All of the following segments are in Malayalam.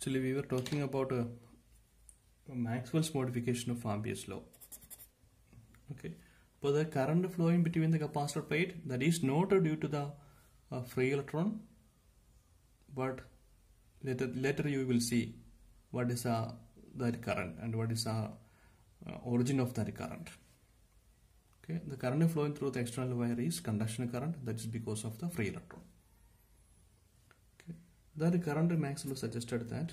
Actually, we were talking about Maxwell's modification of Ampere's law. Okay, but the current flowing between the capacitor plate, that is not due to the free electron, but later you will see what is that current and what is the origin of that current. Okay, the current flowing through the external wire is conduction current, that is because of the free electron. Okay, that current Maxwell suggested that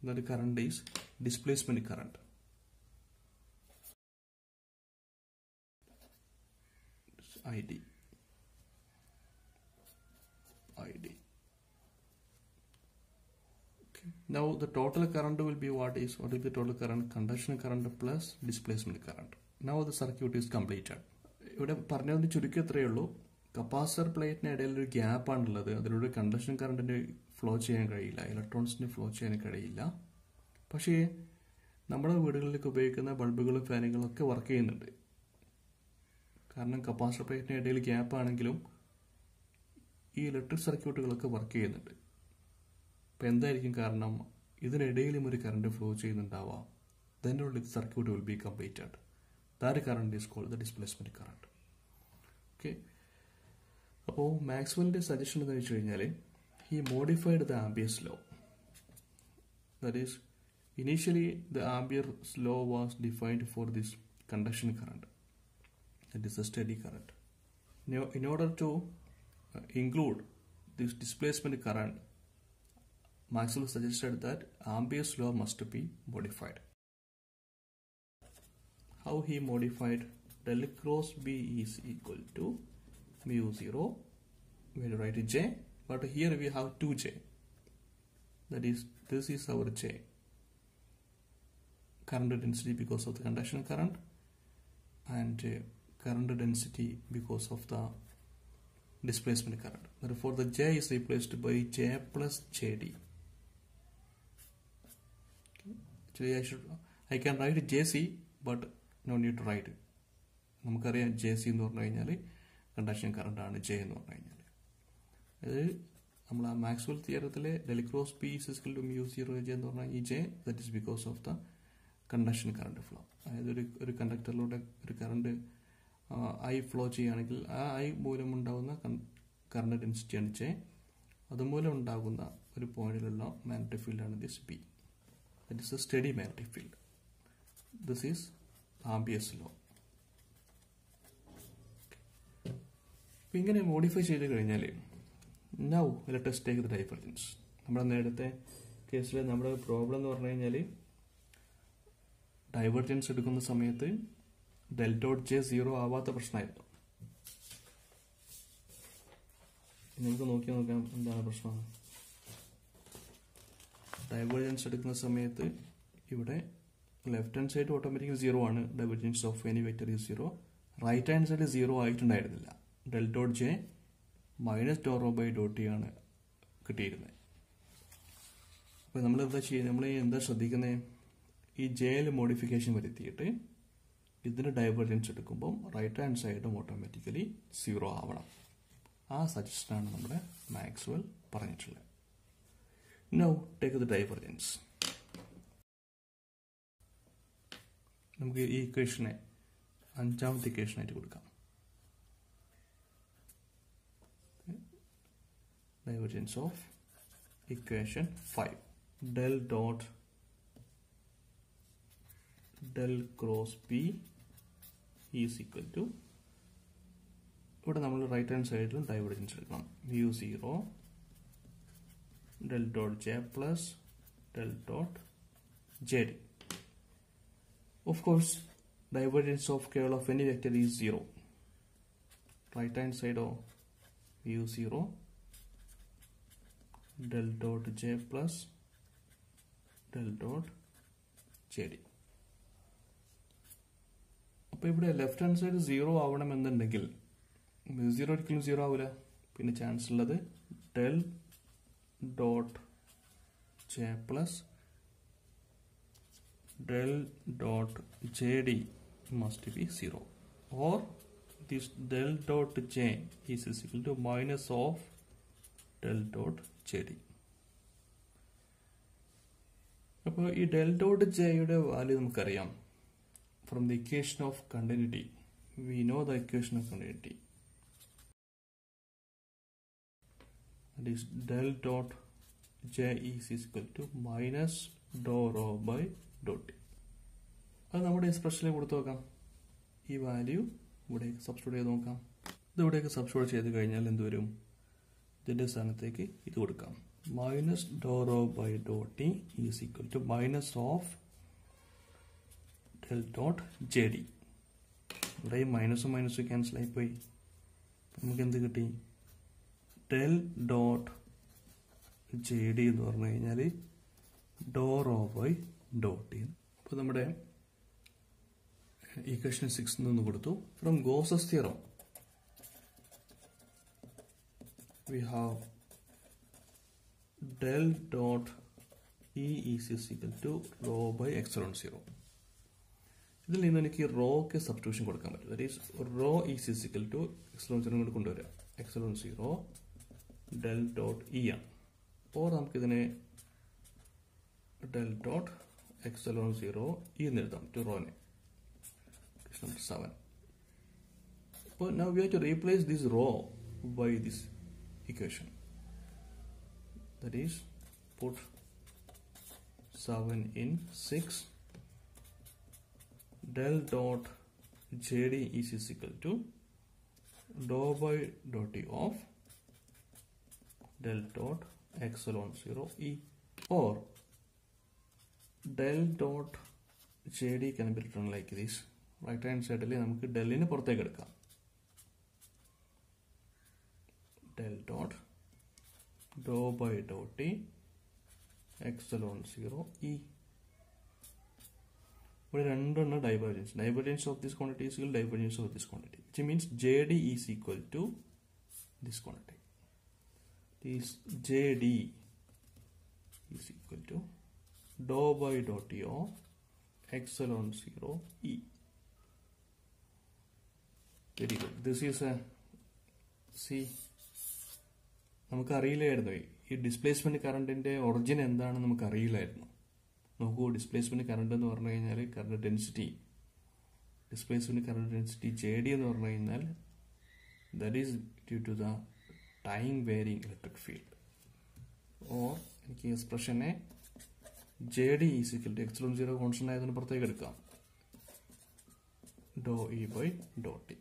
the current is displacement current. ID. Okay. Now the total current will be what will be the total current? Conduction current plus displacement current. Now the circuit is completed. ഇവിടെ പറഞ്ഞതിന് ചുരുക്കം എത്രയേ ഉള്ളൂ, കപ്പാസിറ്റർ പ്ലേറ്റിന് ഇടയിൽ ഒരു ഗ്യാപ്പ് ആണുള്ളത്, അതിലൂടെ കണ്ടക്ഷൻ കറണ്ടിന് ഫ്ലോ ചെയ്യാൻ കഴിയില്ല, ഇലക്ട്രോൺസിന് ഫ്ലോ ചെയ്യാൻ കഴിയില്ല. പക്ഷേ നമ്മുടെ വീടുകളിലേക്ക് ഉപയോഗിക്കുന്ന ബൾബുകളും ഫാനുകളും ഒക്കെ വർക്ക് ചെയ്യുന്നുണ്ട്. കാരണം കപ്പാസിറ്റർ പ്ലേറ്റിന് ഇടയിൽ ഗ്യാപ്പ് ആണെങ്കിലും ഈ ഇലക്ട്രിക് സർക്യൂട്ടുകളൊക്കെ വർക്ക് ചെയ്യുന്നുണ്ട്. അപ്പം എന്തായിരിക്കും കാരണം? ഇതിനിടയിലും ഒരു കറണ്ട് ഫ്ലോ ചെയ്യുന്നുണ്ടാവാം. then only the circuit will be completed. That current is called the displacement current. Okay. അപ്പോൾ മാക്സ്വെല്ലിന്റെ സജഷൻ എന്ന് വെച്ച് കഴിഞ്ഞാൽ he modified the Ampere's law. That is, initially the Ampere's law was defined for this conduction current. That is a steady current. Now, in order to include this displacement current, Maxwell suggested that Ampere's law must be modified. How he modified? Del cross B is equal to mu 0. We will write J, but here we have 2J. That is, this is our J. Current density because of the conduction current, and current density because of the displacement current. Therefore, the J is replaced by J plus JD. Actually, I can write JC, but no need to write it. നമുക്കറിയാം JC എന്ന് പറഞ്ഞു കഴിഞ്ഞാൽ കണ്ടക്ഷൻ കറണ്ട് ആണ് J എന്ന് പറഞ്ഞു കഴിഞ്ഞാൽ. അതായത് നമ്മൾ ആ മാക്സ്വെൽ തിയറത്തിലെ del cross P is equal to mu 0 J എന്ന് പറഞ്ഞാൽ ഈ J, that is because of the conduction current flow. അതായത് ഒരു കണ്ടക്ടറിലൂടെ ഒരു കറണ്ട് I ഫ്ലോ ചെയ്യുകയാണെങ്കിൽ ആ I മൂലം ഉണ്ടാകുന്ന കറണ്ട് ഡെൻസിറ്റിയാണ് J. അതുമൂലം ഉണ്ടാകുന്ന ഒരു പോയിന്റിലുള്ള മാഗ്നറ്റിക് ഫീൽഡാണ് this B. That is a steady magnetic field. This is Ampere's law. അപ്പോൾ ഇങ്ങനെ മോഡിഫൈ ചെയ്ത് കഴിഞ്ഞാൽ now let us take the divergence. നമ്മുടെ നേരത്തെ കേസിൽ നമ്മുടെ പ്രോബ്ലം എന്ന് പറഞ്ഞു കഴിഞ്ഞാൽ ഡൈവർജൻസ് എടുക്കുന്ന സമയത്ത് ഡെൽ ഡോട്ട് J 0 ആവാത്ത പ്രശ്നമായിരുന്നു. നമുക്ക് നോക്കാം എന്താണ് പ്രശ്നം. ഡൈവേർജൻസ് എടുക്കുന്ന സമയത്ത് ഇവിടെ ലെഫ്റ്റ് ഹാൻഡ് സൈഡ് ഓട്ടോമാറ്റിക്കലി 0 ആണ്. Divergence of any vector is 0. Right hand side 0 ആയിട്ടുണ്ടായിരുന്നില്ല. Del dot J minus Dr rho by dot T ആണ് കിട്ടിയിരുന്നത്. അപ്പോൾ നമ്മൾ എന്താ ശ്രദ്ധിക്കുന്നത്? ഈ ജെയിൽ മോഡിഫിക്കേഷൻ വരുത്തിയിട്ട് ഇതിന് ഡൈവേർജൻസ് എടുക്കുമ്പോൾ റൈറ്റ് ഹാൻഡ് സൈഡും ഓട്ടോമാറ്റിക്കലി 0 ആവണം. ആ സജഷനാണ് നമ്മുടെ മാക്സ്വെൽ പറഞ്ഞിട്ടുള്ളത്. Now take the divergence. നമുക്ക് ഈ ഇക്വേഷനെ അഞ്ചാമത്തെ ഇക്വേഷനായിട്ട് കൊടുക്കാം. Divergence of equation 5. Del dot del cross P is equal to, ഇവിടെ നമ്മൾ റൈറ്റ് ഹാൻഡ് സൈഡിലും ഡൈവേർജൻസ് എടുക്കണം. mu 0 del dot J plus del dot JD. Of course, divergence of curl of any vector is 0. Right hand side of mu 0 del dot J plus del dot JD. അപ്പോൾ ഇവിടെ ലെഫ്റ്റ് ഹാൻഡ് സൈഡ് 0 ആവണമെന്നുണ്ടെങ്കിൽ mu 0 ഒരിക്കലും 0 ആവില്ല. പിന്നെ ചാൻസ് ഉള്ളത് del dot J plus del dot JD must be 0, or this del dot J is equal to minus of del dot JD. അപ്പോൾ ഈ del dot J യുടെ വാല്യൂ നമുക്കറിയാം. From the equation of continuity, we know the equation of continuity. That is del dot J is equal to minus dou rho by dou T. അത് നമ്മുടെ എക്സ്പ്രഷനിൽ കൊടുത്തു നോക്കാം. ഈ വാല്യൂ ഇവിടേക്ക് സബ്സ്റ്റിറ്റ്യൂട്ട് ചെയ്ത് നോക്കാം. ഇത് ഇവിടേക്ക് സബ്സ്റ്റിറ്റ്യൂട്ട് ചെയ്ത് കഴിഞ്ഞാൽ എന്ത് വരും? ഇതിൻ്റെ സ്ഥാനത്തേക്ക് ഇത് കൊടുക്കാം. Minus Dr rho by Dr t is equal to minus of del dot J D. ഇവിടെ മൈനസും മൈനസും ക്യാൻസൽ ആയിപ്പോയി. നമുക്ക് എന്ത് കിട്ടി? ഡെൽ ഡോട്ട് ജെ ഡി എന്ന് പറഞ്ഞു കഴിഞ്ഞാൽ ഡോ റോ ബൈ ഡോ ടി. അപ്പോൾ നമ്മുടെ ഇക്വേഷൻ 6 നിന്ന് കൊടുത്തു. From Gauss's theorem we have del dot E is equal to rho by epsilon 0. ഇതിൽ നിന്ന് എനിക്ക് റോക്ക് സബ്സ്റ്റിറ്റ്യൂഷൻ കൊടുക്കാൻ പറ്റും. That is rho is equal to epsilon 0 കൊണ്ട് കൊണ്ടുവരാം. എക്സലോൺ 0 ഡെൽ ഡോട്ട് ഇ ആണ്. അപ്പോൾ നമുക്കിതിനെ ഡെൽ ഡോട്ട് എക്സലോൺ 0 ഇ എന്ന് എഴുതാം to റോനെ. Number 7. So now we have to replace this rho by this equation. That is, put 7 in 6. Del dot JD is equal to dou by dou T of del dot epsilon 0 E, or del dot JD can be written like this. Right hand side നമുക്ക് ഡെല്ലിന് പുറത്തേക്ക് എടുക്കാം. Del dot doe by Dr t epsilon 0 E. ഇവിടെ രണ്ടെണ്ണം divergence. Divergence of this quantity is equal divergence of this quantity, which means JD is equal to this quantity. This JD is equal to dou by dou T of epsilon 0 E. Very good. This is a C. നമുക്ക് അറിയില്ലായിരുന്നു ഈ ഡിസ്പ്ലേസ്മെന്റ് കറണ്ടിന്റെ ഒറിജിൻ എന്താണെന്ന് നമുക്ക് അറിയില്ലായിരുന്നു. നോക്കൂ, ഡിസ്പ്ലേസ്മെന്റ് കറണ്ട് എന്ന് പറഞ്ഞു കഴിഞ്ഞാൽ current density, displacement current density JD എന്ന് പറഞ്ഞു കഴിഞ്ഞാൽ that is due to the time varying electric field. Or എനിക്ക് എക്സ്പ്രഷനെ JD is equal to epsilon 0 constant ആയതിന് പുറത്തേക്ക് എടുക്കാം. Dou E by dou T.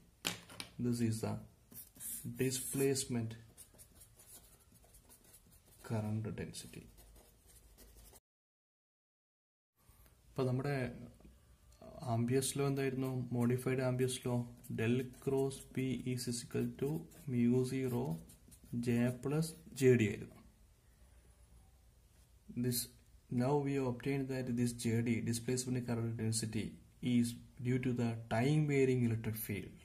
This is the displacement current density. അപ്പോൾ നമ്മുടെ ആംബിയസ് ലോ എന്തായിരുന്നു? Modified Ampere's law del cross P is equal to mu 0 J plus JD ആയിരുന്നു. This now we have obtained that this JD, displacement current density, is due to the time varying electric field.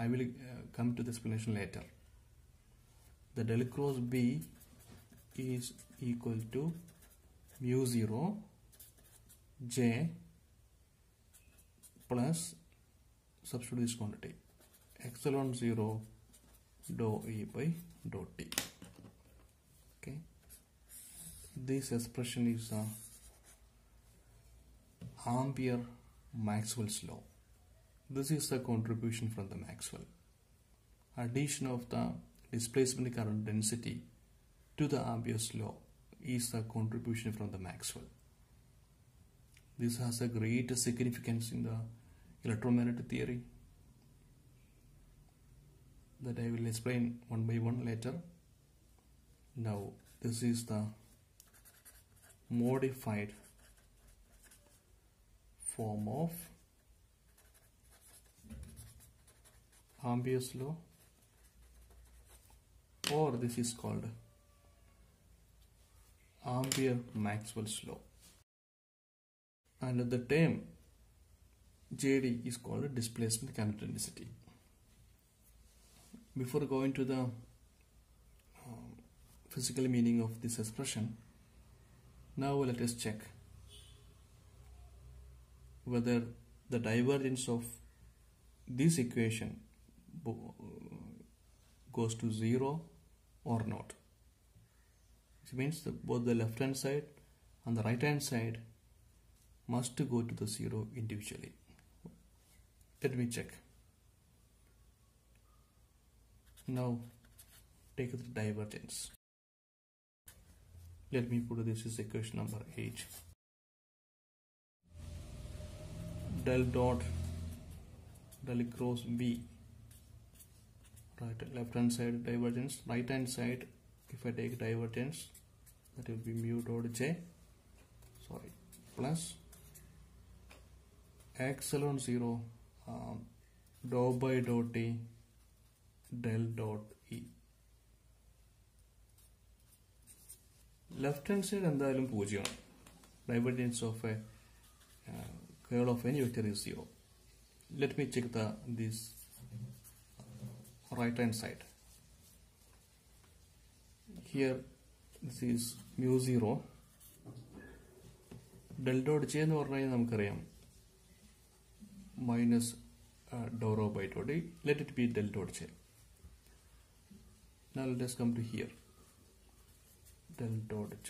I will come to the explanation later. The del cross B is equal to mu 0 J plus, substitute this quantity, epsilon 0 dou E by dou T. Okay, this expression is Ampere Maxwell's law. This is the contribution from the Maxwell. Addition of the displacement current density to the Ampere's law is the contribution from the Maxwell. This has a great significance in the electromagnetic theory that I will explain one by one later. Now, this is the modified form of Ampere's law, or this is called Ampere-Maxwell's law, and the term JD is called displacement current density. Before going to the physical meaning of this expression, now let us check whether the divergence of this equation goes to 0 or not. Which means both the left hand side on the right hand side must go to the 0 individually. Let me check. Now take the divergence. Let me put this is equation number 8. Del dot del cross B. Right, left hand side divergence, right hand side if I take divergence, that will be mu dot J, plus epsilon 0 dou by dou T del dot E. Left hand side എന്തായാലും പൂജ്യമാണ്. Divergence of a curl of any vector is 0. Let me check this right hand side. Here this is mu 0 del dot J എന്ന് പറഞ്ഞാൽ നമുക്കറിയാം minus dou rho by dou D. Let it be del dot J. Now let us come to here. Del dot J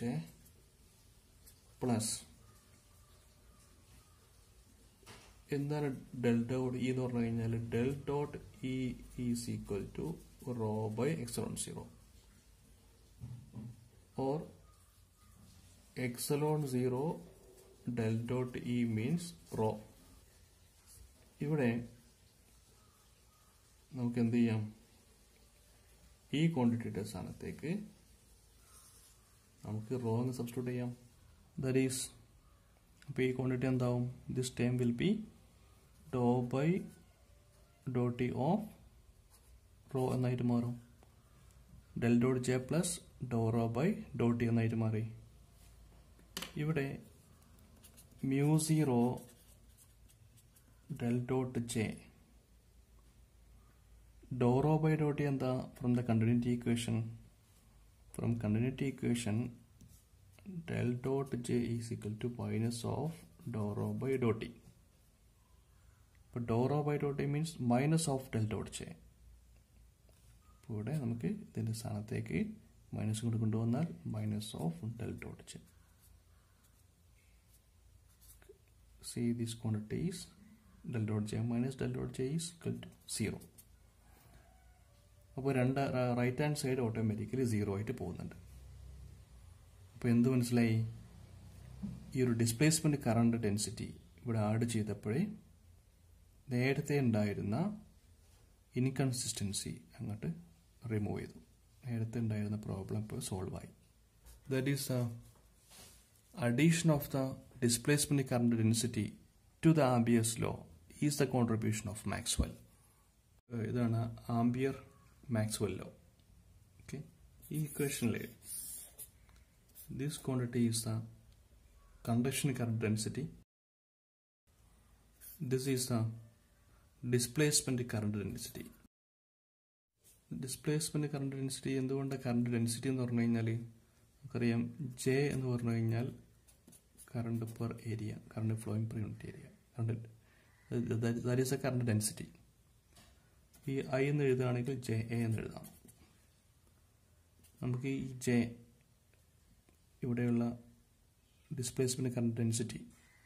plus എന്താണ് del dot E എന്ന് പറഞ്ഞു കഴിഞ്ഞാൽ del dot E is equal to rho by epsilon 0 or epsilon 0 del dot E means rho. ഇവിടെ നമുക്ക് എന്ത് ചെയ്യാം, ഈ ക്വാണ്ടിറ്റിയുടെ സ്ഥാനത്തേക്ക് നമുക്ക് റോ എന്ന് സബ്സ്റ്റിറ്റ്യൂട്ട് ചെയ്യാം. ദാറ്റ് ഈസ് അപ്പോൾ ഈ ക്വാണ്ടിറ്റി എന്താവും, this time will be doh by Dr T of rho എന്നായിട്ട് മാറും. Del dot J plus doh rho by Dr T എന്നായിട്ട് മാറി. ഇവിടെ mu 0 del dot J dou rho by dou T എന്താ, from the continuity equation. From continuity equation del dot J is equal to minus of dou rho by dou T. But dou rho by dou T means minus of del dot J. അപ്പോൾ ഇവിടെ നമുക്ക് ഇതിൻ്റെ സ്ഥാനത്തേക്ക് മൈനസ് കൊണ്ട് കൊണ്ടുവന്നാൽ minus of del dot J. See these quantities, del dot J minus del dot J is equal to 0. അപ്പോൾ റൈറ്റ് ഹാൻഡ് സൈഡ് ഓട്ടോമാറ്റിക്കലി 0 ആയിട്ട് പോകുന്നുണ്ട്. അപ്പോൾ എന്ത് മനസ്സിലായി, ഈ ഒരു ഡിസ്പ്ലേസ്മെന്റ് കറണ്ട് ഡെൻസിറ്റി ഇവിടെ ആഡ് ചെയ്തപ്പോഴേ നേരത്തെ ഉണ്ടായിരുന്ന ഇൻകൺസിസ്റ്റൻസി അങ്ങോട്ട് റിമൂവ് ചെയ്തു. നേരത്തെ ഉണ്ടായിരുന്ന പ്രോബ്ലം ഇപ്പോൾ സോൾവ് ആയി. That is addition of the displacement current density to the Ampere's law is the contribution of Maxwell. ഇതാണ് ആംപിയർ മാക്സ്വെൽ ലോ. ഓക്കെ, ഈ ഇക്വേഷനിൽ this quantity is the conduction current density, this is the displacement current density. Displacement current density എന്തുകൊണ്ടാണ് കറണ്ട് ഡെൻസിറ്റി എന്ന് പറഞ്ഞു കഴിഞ്ഞാൽ നമുക്കറിയാം ജെ എന്ന് പറഞ്ഞു കഴിഞ്ഞാൽ current per area, current flowing per unit area, that is A current density. ഈ ഐ എന്ന് എഴുതുകയാണെങ്കിൽ ജെ എ എന്ന് എഴുതാം. നമുക്ക് ഈ ജെ ഇവിടെയുള്ള ഡിസ്പ്ലേസ്മെന്റ് കറണ്ട് ഡെൻസിറ്റി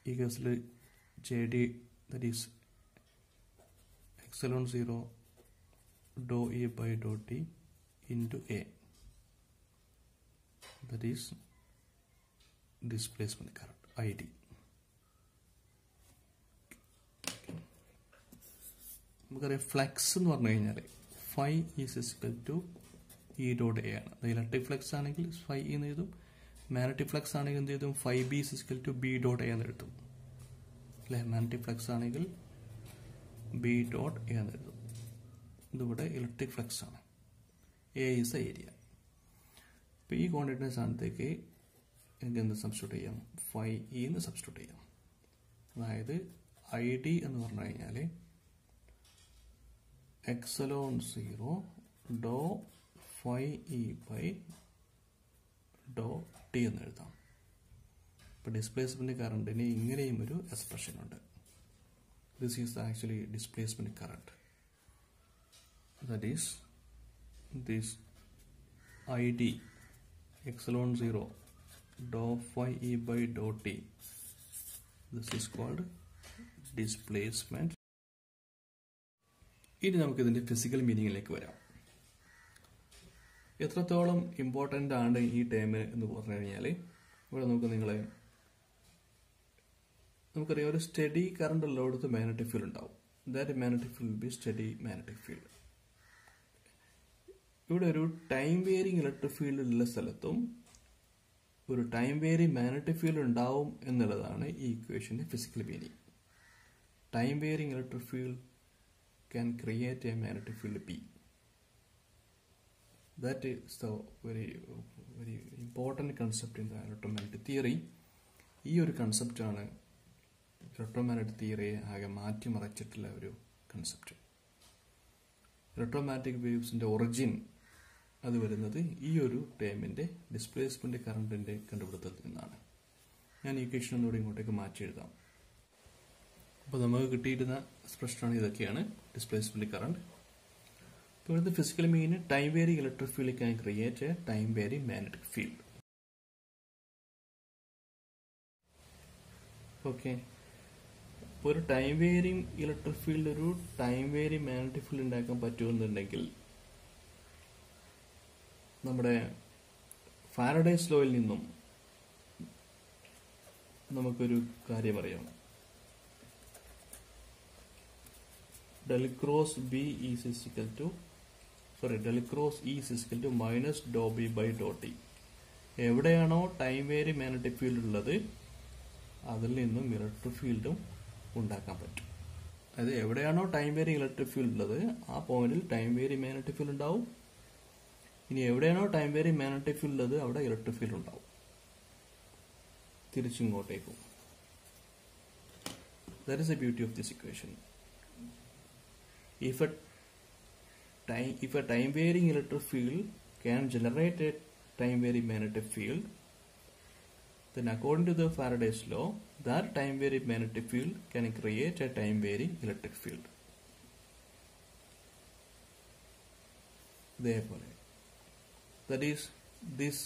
ഈ കേസിൽ J D that is എക്സലോൺ 0 dou E by dou T into A, that is displacement current ID. നമുക്കറിയാം ഫ്ലക്സ് എന്ന് പറഞ്ഞു കഴിഞ്ഞാൽ phi is equal to E dot A ആണ്. ഇലക്ട്രിക് ഫ്ലക്സ് ആണെങ്കിൽ ഫൈ എന്ന് എഴുതും, മാഗ്നറ്റിക് ഫ്ലക്സ് ആണെങ്കിൽ എന്ത് എഴുതും, phi B is equal to B dot A എന്ന് എഴുതും അല്ലെ. മാഗ്നറ്റിക് ഫ്ലക്സ് ആണെങ്കിൽ ബി ഡോട്ട് എ എന്ന് എഴുതും. ഇതിവിടെ ഇലക്ട്രിക് ഫ്ലക്സ് ആണ്. A is the area. അപ്പോൾ ഈ ക്വാണ്ടിറ്റിയുടെ സ്ഥാനത്തേക്ക് എനിക്ക് എന്ത് സബ്സ്റ്റിറ്റ്യൂട്ട് ചെയ്യാം, ഫൈ ഇ എന്ന് സബ്സ്റ്റിറ്റ്യൂട്ട് ചെയ്യാം. അതായത് ഐ ഡി എന്ന് പറഞ്ഞു കഴിഞ്ഞാൽ epsilon 0 doe phi E by Dr t എന്ന് എഴുതാം. ഇപ്പോൾ ഡിസ്പ്ലേസ്മെന്റ് കറണ്ടിന് ഇങ്ങനെയും ഒരു എക്സ്പ്രഷൻ ഉണ്ട്. This is actually displacement current. That is this ID epsilon 0 dou phi E by dou T. This is called displacement. ഇനി നമുക്ക് ഇതിന്റെ ഫിസിക്കൽ മീനിങ്ങിലേക്ക് വരാം. എത്രത്തോളം ഇമ്പോർട്ടൻ്റ് ആണ് ഈ ടേം എന്ന് പറഞ്ഞു കഴിഞ്ഞാൽ ഇവിടെ നമുക്കറിയാം ഒരു സ്റ്റഡി കറണ്ട് ഉള്ളിടത്ത് മാഗ്നറ്റിക് ഫീൽഡ് ഉണ്ടാവും. That magnetic field B study magnetic field. ഇവിടെ ഒരു ടൈം വേരിങ് ഇലക്ട്രിക് ഫീൽഡ് ഉള്ള സ്ഥലത്തും ഒരു ടൈം വേരിങ് മാഗ്നറ്റിക് ഫീൽഡ് ഉണ്ടാവും എന്നുള്ളതാണ് ഈ ഇക്വേഷന്റെ physical meaning. Time varying electric field can create a magnetic field P. That is the very important concept in the electromagnetic theory. ഈ ഒരു കൺസെപ്റ്റാണ് ഇലക്ട്രോമാഗ്നറ്റിക് തിയറിയെ ആകെ മാറ്റിമറിച്ചിട്ടുള്ള ഒരു കൺസെപ്റ്റ്. ഇലക്ട്രോമാഗ്നറ്റിക് വേവ്സിന്റെ ഒറിജിൻ അത് വരുന്നത് ഈ ഒരു ടേമിന്റെ ഡിസ്പ്ലേസ്മെന്റ് കറണ്ടിന്റെ കണ്ടുപിടുത്തത്തിൽ നിന്നാണ്. ഞാൻ ഈ ഇക്വേഷൻ ഒന്നുകൂടി ഇങ്ങോട്ടേക്ക് മാറ്റി എഴുതാം. അപ്പോൾ നമുക്ക് കിട്ടിയിരുന്ന എക്സ്പ്രഷനാണ് ഇതൊക്കെയാണ് ഡിസ്പ്ലേസ്മെന്റ് കറണ്ട്. അപ്പോൾ ഇവിടുത്തെ physical mean time varying electric field can create A time varying magnetic field. Okay, ഇപ്പോൾ ഒരു ടൈം വേരിങ് ഇലക്ട്രിക് ഫീൽഡ് ഒരു ടൈം വേരിങ് മാഗ്നറ്റിക് ഫീൽഡ് ഉണ്ടാക്കാൻ പറ്റുമെന്നുണ്ടെങ്കിൽ നമ്മുടെ ഫാരഡേസ് ലോയിൽ നിന്നും നമുക്കൊരു കാര്യം അറിയാം. del cross E is equal to minus dou B by dou T. എവിടെയാണോ ടൈം വേരി മാഗ്നറ്റിക് ഫീൽഡ് ഉള്ളത് അതിൽ നിന്നും ഇലക്ട്രിക് ഫീൽഡും ഉണ്ടാക്കാൻ പറ്റും. അതായത് എവിടെയാണോ ടൈം വേരി ഇലക്ട്രിക് ഫീൽഡ് ഉള്ളത് ആ പോയിന്റിൽ ടൈം വേരി മാഗ്നറ്റിക് ഫീൽഡ് ഉണ്ടാവും. ഇനി എവിടെയാണോ ടൈം വേരി മാഗ്നറ്റിക് ഫീൽഡ് ഉള്ളത് അവിടെ ഇലക്ട്രിക് ഫീൽഡ് ഉണ്ടാവും. തിരിച്ചിങ്ങോട്ടേക്കും. That is the beauty of this equation. If a time varying electric field can generate a time varying magnetic field, then according to the Faraday's law, that time varying magnetic field can create a time varying electric field. Therefore, that is, this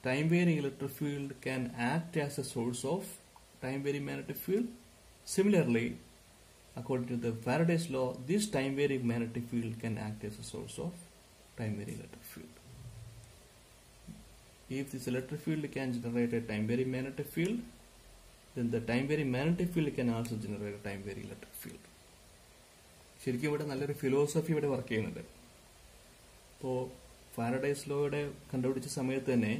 time varying electric field can act as a source of time varying magnetic field. Similarly, according to the Faraday's law, this time varying magnetic field can act as a source of time varying electric field. If this electric field can generate a time varying magnetic field, then the time varying magnetic field can also generate a time varying electric field. ശരിക്കും ഇവിടെ നല്ലൊരു ഫിലോസഫി ഇവിടെ വർക്ക് ചെയ്യുന്നുണ്ട്. ഇപ്പോൾ ഫാരഡേസ് ലോയുടെ കണ്ടുപിടിച്ച സമയത്ത് തന്നെ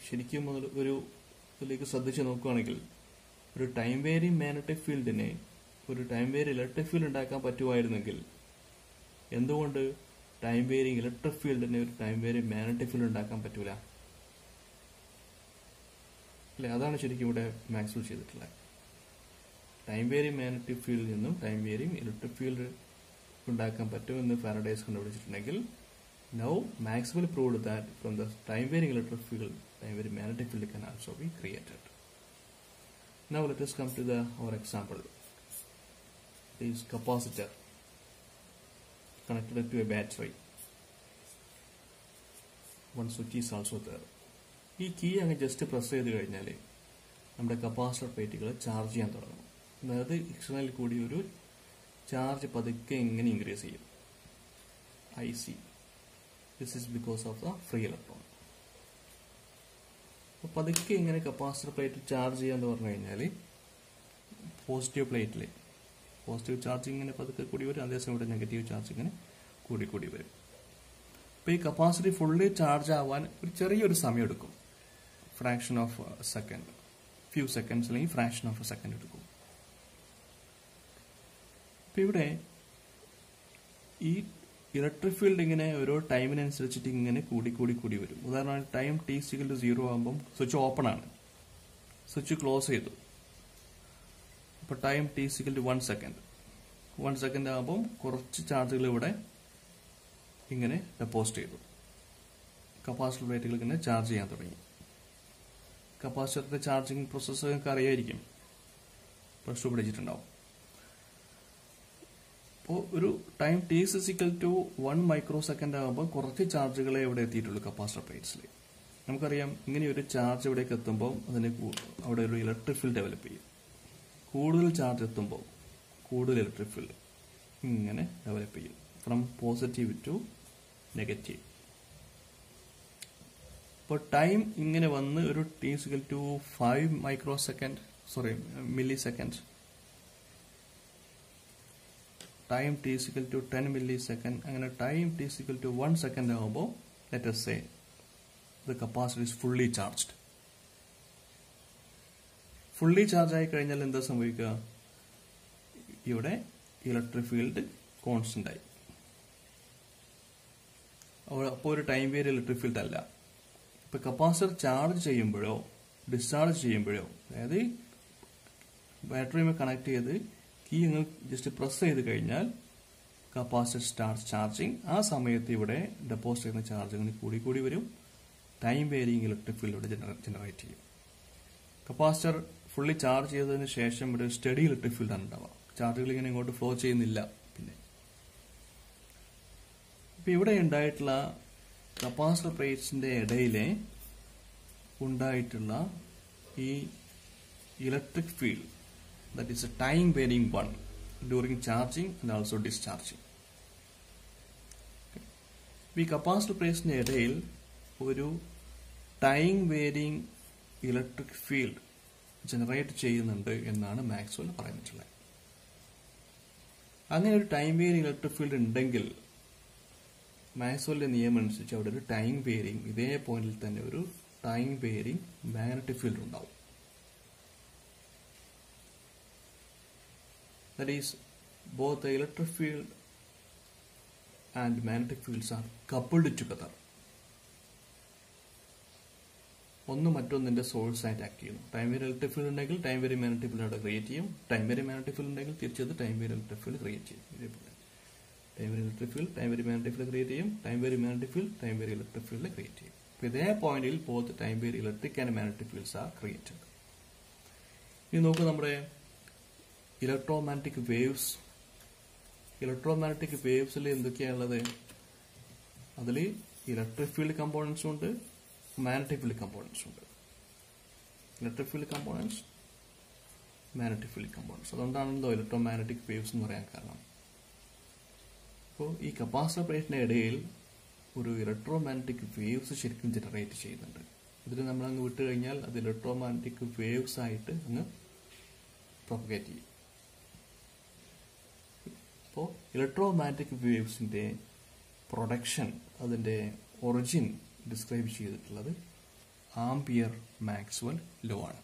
ശരിക്കും ഒരു ഇതിലേക്ക് ശ്രദ്ധിച്ച് നോക്കുകയാണെങ്കിൽ ഒരു ടൈം വേരിങ് മാഗ്നറ്റിക് ഫീൽഡിനെ ഒരു ടൈം വേരി ഇലക്ട്രിക് ഫീൽഡ് ഉണ്ടാക്കാൻ പറ്റുമായിരുന്നെങ്കിൽ എന്തുകൊണ്ട് ടൈം വേരിങ് ഇലക്ട്രിക് ഫീൽഡിനെ ഒരു ടൈം വേരി മാഗ്നറ്റിക് ഫീൽഡ് ഉണ്ടാക്കാൻ പറ്റൂല? അല്ലെ, അതാണ് ശരിക്കും ഇവിടെ മാക്സ്വെൽ ചെയ്തിട്ടുള്ളത്. ടൈം വേരി മാഗ്നറ്റിക് ഫീൽഡിൽ നിന്നും ടൈം വേരിങ് ഇലക്ട്രിക് ഫീൽഡ് ഉണ്ടാക്കാൻ പറ്റുമെന്ന് ഫാരഡേസ് കണ്ടുപിടിച്ചിട്ടുണ്ടെങ്കിൽ now Maxwell proved that from the time varying electric field time vary magnetic field can also be created. Now let us come to our example. This capacitor connected to a battery. One switch is also there. ഈ കീ അങ്ങ് ജസ്റ്റ് പ്രസ് ചെയ്ത് കഴിഞ്ഞാൽ നമ്മുടെ കപ്പാസിറ്റർ പ്ലേറ്റുകൾ ചാർജ് ചെയ്യാൻ തുടങ്ങും. അതായത് എക്സ്റ്റേണലിൽ കൂടി ഒരു ചാർജ് പതുക്കെ ഇങ്ങനെ ഇൻക്രീസ് ചെയ്യും. IC. This is because of the free electron. അപ്പോൾ പതുക്കെ ഇങ്ങനെ കപ്പാസിറ്റർ പ്ലേറ്റ് ചാർജ് ചെയ്യാന്ന് പറഞ്ഞു കഴിഞ്ഞാൽ പോസിറ്റീവ് പ്ലേറ്റിൽ പോസിറ്റീവ് ചാർജ് ഇങ്ങനെ പതുക്കെ കൂടി വരും, അതേസമയം ഇവിടെ നെഗറ്റീവ് ചാർജ് ഇങ്ങനെ കൂടി വരും. അപ്പോൾ ഈ കപ്പാസിറ്റി ഫുള്ളി ചാർജ് ആവാൻ ഒരു ചെറിയൊരു സമയം എടുക്കും. Fraction of second, few seconds അല്ലെങ്കിൽ ഫ്രാക്ഷൻ ഓഫ് എ സെക്കൻഡ് എടുക്കും. അപ്പോൾ ഇവിടെ ഈ ഇലക്ട്രിക് ഫീൽഡ് ഇങ്ങനെ ഓരോ ടൈമിനനുസരിച്ചിട്ട് ഇങ്ങനെ കൂടി വരും. ഉദാഹരണമായി ടൈം t=0 ആകുമ്പം സ്വിച്ച് ഓപ്പൺ ആണ്, സ്വിച്ച് ക്ലോസ് ചെയ്തു. അപ്പോൾ ടൈം t=1 സെക്കൻഡ്, 1 സെക്കൻഡ് ആകുമ്പം കുറച്ച് ചാർജുകൾ ഇവിടെ ഇങ്ങനെ ഡെപ്പോസിറ്റ് ചെയ്തു. കപ്പാസിറ്റർ പ്ലേറ്റുകൾ ഇങ്ങനെ ചാർജ് ചെയ്യാൻ തുടങ്ങി. കപ്പാസിറ്ററിന്റെ ചാർജിങ് പ്രോസസ്സ് നിങ്ങൾക്ക് അറിയായിരിക്കും, പ്ലസ് 2 പഠിച്ചിട്ടുണ്ടാവും. അപ്പോൾ ഒരു ടൈം t=1 മൈക്രോ സെക്കൻഡ് ആകുമ്പോൾ കുറച്ച് ചാർജുകളെ ഇവിടെ എത്തിയിട്ടുള്ളൂ കപ്പാസിറ്റർ പ്ലേറ്റ്സിൽ. നമുക്കറിയാം ഇങ്ങനെ ഒരു ചാർജ് ഇവിടേക്ക് എത്തുമ്പോൾ അതിന് അവിടെ ഒരു ഇലക്ട്രിക് ഫീൽഡ് ഡെവലപ്പ് ചെയ്യും. കൂടുതൽ ചാർജ് എത്തുമ്പോൾ കൂടുതൽ ഇലക്ട്രിക് ഫീൽഡ് ഇങ്ങനെ ഡെവലപ്പ് ചെയ്യും, ഫ്രം പോസിറ്റീവ് ടു നെഗറ്റീവ്. അപ്പോൾ ടൈം ഇങ്ങനെ വന്ന് ഒരു t = 5 milli second, time t = 10 milli second, അങ്ങനെ ടൈം t = 1 സെക്കൻഡ് ആകുമ്പോൾ let us say the capacitor is fully charged. Fully charge ആയി കഴിഞ്ഞാൽ എന്താ സംഭവിക്കുക? ഇവിടെ ഇലക്ട്രിക് ഫീൽഡ് കോൺസ്റ്റന്റ് ആയി. അപ്പോൾ ഒരു ടൈം വേരി ഇലക്ട്രിക് ഫീൽഡ് അല്ല. ഇപ്പൊ കപ്പാസിറ്റർ ചാർജ് ചെയ്യുമ്പോഴോ ഡിസ്ചാർജ് ചെയ്യുമ്പോഴോ, അതായത് ബാറ്ററിയുമായി കണക്ട് ചെയ്ത് കീ നിങ്ങൾ ജസ്റ്റ് പ്രസ് ചെയ്ത് കഴിഞ്ഞാൽ കപ്പാസിറ്റർ സ്റ്റാർട്ട് ചാർജിങ്. ആ സമയത്ത് ഇവിടെ ഡെപ്പോസിറ്റ് ചെയ്യുന്ന ചാർജ് കൂടി കൂടി വരും. ടൈം വേരിയിങ് ഇലക്ട്രിക് ഫീൽഡ് ഇവിടെ ജനറേറ്റ് ചെയ്യും. കപ്പാസിറ്റർ ഫുള്ളി ചാർജ് ചെയ്തതിന് ശേഷം ഒരു സ്റ്റഡി ഇലക്ട്രിക് ഫീൽഡ് ആണ് ഉണ്ടാവുക. ചാർജുകൾ ഇങ്ങനെ ഇങ്ങോട്ട് ഫ്ലോ ചെയ്യുന്നില്ല. പിന്നെ ഇപ്പൊ ഇവിടെ ഉണ്ടായിട്ടുള്ള കപ്പാസിറ്റർ പ്ലേറ്റ്സിന്റെ ഇടയിലെ ഉണ്ടായിട്ടുള്ള ഈ electric field, that is a time varying one during charging and also discharging. ഈ കപ്പാസിറ്റർ പ്ലേറ്റ്സിന്റെ ഇടയിൽ ഒരു time varying electric field generate ചെയ്യുന്നുണ്ട് എന്നാണ് മാക്സ്വെൽ പറഞ്ഞിട്ടുള്ളത്. അങ്ങനെ ഒരു ടൈം വേരിയിങ് ഇലക്ട്രിക് ഫീൽഡ് ഉണ്ടെങ്കിൽ മാക്സ്വെല്ലിന്റെ നിയമം അനുസരിച്ച് അവിടെ ഒരു ടൈം വേരിയിങ്, ഇതേ പോയിന്റിൽ തന്നെ ഒരു ടൈം വേരിയിങ് മാഗ്നറ്റിക് ഫീൽഡ് ഉണ്ടാവും. That is, both the electric field and magnetic fields are coupled together. ഒന്ന് മറ്റൊന്നിന്റെ സോഴ്സ് ആയിട്ട് ആക്ട് ചെയ്യുന്നു. ടൈം വേരി ഇലക്ട്രിക് ഫീൽഡ് ഉണ്ടെങ്കിൽ ടൈം വേരി മാഗ്നറ്റിക് ഫീൽഡ് അവിടെ ക്രിയേറ്റ് ചെയ്യും. ടൈം വേരി മാഗ്നറ്റിക് ഫീൽഡ് ഉണ്ടെങ്കിൽ തിരിച്ചത് time vary electric field create ചെയ്യും. ഇതേപോലെ time vary electric field time vary magnetic field create ചെയ്യും. Time vary magnetic field time vary electric field create ചെയ്യും. അപ്പൊ ഇതേ പോയിന്റിൽ both time vary electric and magnetic fields are created. ഇനി നോക്കൂ, നമ്മുടെ ഇലക്ട്രോമാഗ്നറ്റിക് വേവ്സ്. ഇലക്ട്രോമാഗ്നറ്റിക് വേവ്സിൽ എന്തൊക്കെയാണുള്ളത്? അതിൽ ഇലക്ട്രിക് ഫീൽഡ് കമ്പോണൻസും ഉണ്ട്, മാഗ്നറ്റിക് ഫീൽഡ് കമ്പോണൻസും ഉണ്ട്. Electric field components, magnetic field components. അതുകൊണ്ടാണല്ലോ ഇലക്ട്രോമാഗ്നറ്റിക് വേവ്സ് എന്ന് പറയാൻ കാരണം. അപ്പോൾ ഈ കപ്പാസിറ്റർ പ്ലേറ്റിന്റെ ഇടയിൽ ഒരു ഇലക്ട്രോമാഗ്നറ്റിക് വേവ്സ് ശരിക്കും ജനറേറ്റ് ചെയ്യുന്നുണ്ട്. ഇതിൽ നമ്മൾ അങ്ങ് വിട്ട് കഴിഞ്ഞാൽ അത് ഇലക്ട്രോമാഗ്നറ്റിക് വേവ്സ് ആയിട്ട് അങ്ങ് പ്രൊപ്പഗേറ്റ് ചെയ്യും. അപ്പോൾ ഇലക്ട്രോമാഗ്നറ്റിക് വേവ്സിന്റെ പ്രൊഡക്ഷൻ, അതിന്റെ ഒറിജിൻ ഡിസ്ക്രൈബ് ചെയ്തിട്ടുള്ളത് ആംപിയർ മാക്സ്വെൽ ലോ ആണ്.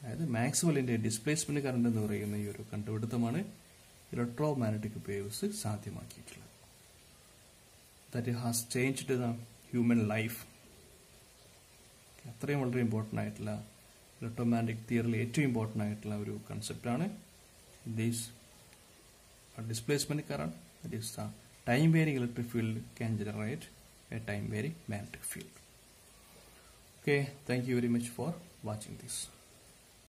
അതായത് മാക്സ്വെല്ലിന്റെ ഡിസ്പ്ലേസ്മെന്റ് കറന്റ് എന്ന് പറയുന്ന ഈ ഒരു കണ്ടുപിടുത്തമാണ് ഇലക്ട്രോമാഗ്നറ്റിക് വേവ്സ് സാധ്യമാക്കിയിട്ടുള്ളത്. That has changed the human life. അത്രയും വളരെ ഇമ്പോർട്ടൻ്റ് ആയിട്ടുള്ള ഇലക്ട്രോമാഗ്നറ്റിക് തിയറിയിൽ ഏറ്റവും ഇമ്പോർട്ടൻ്റ് ആയിട്ടുള്ള ഒരു കൺസെപ്റ്റാണ് this displacement current. That is the time varying electric field can generate a time varying magnetic field. Okay, thank you very much for watching this.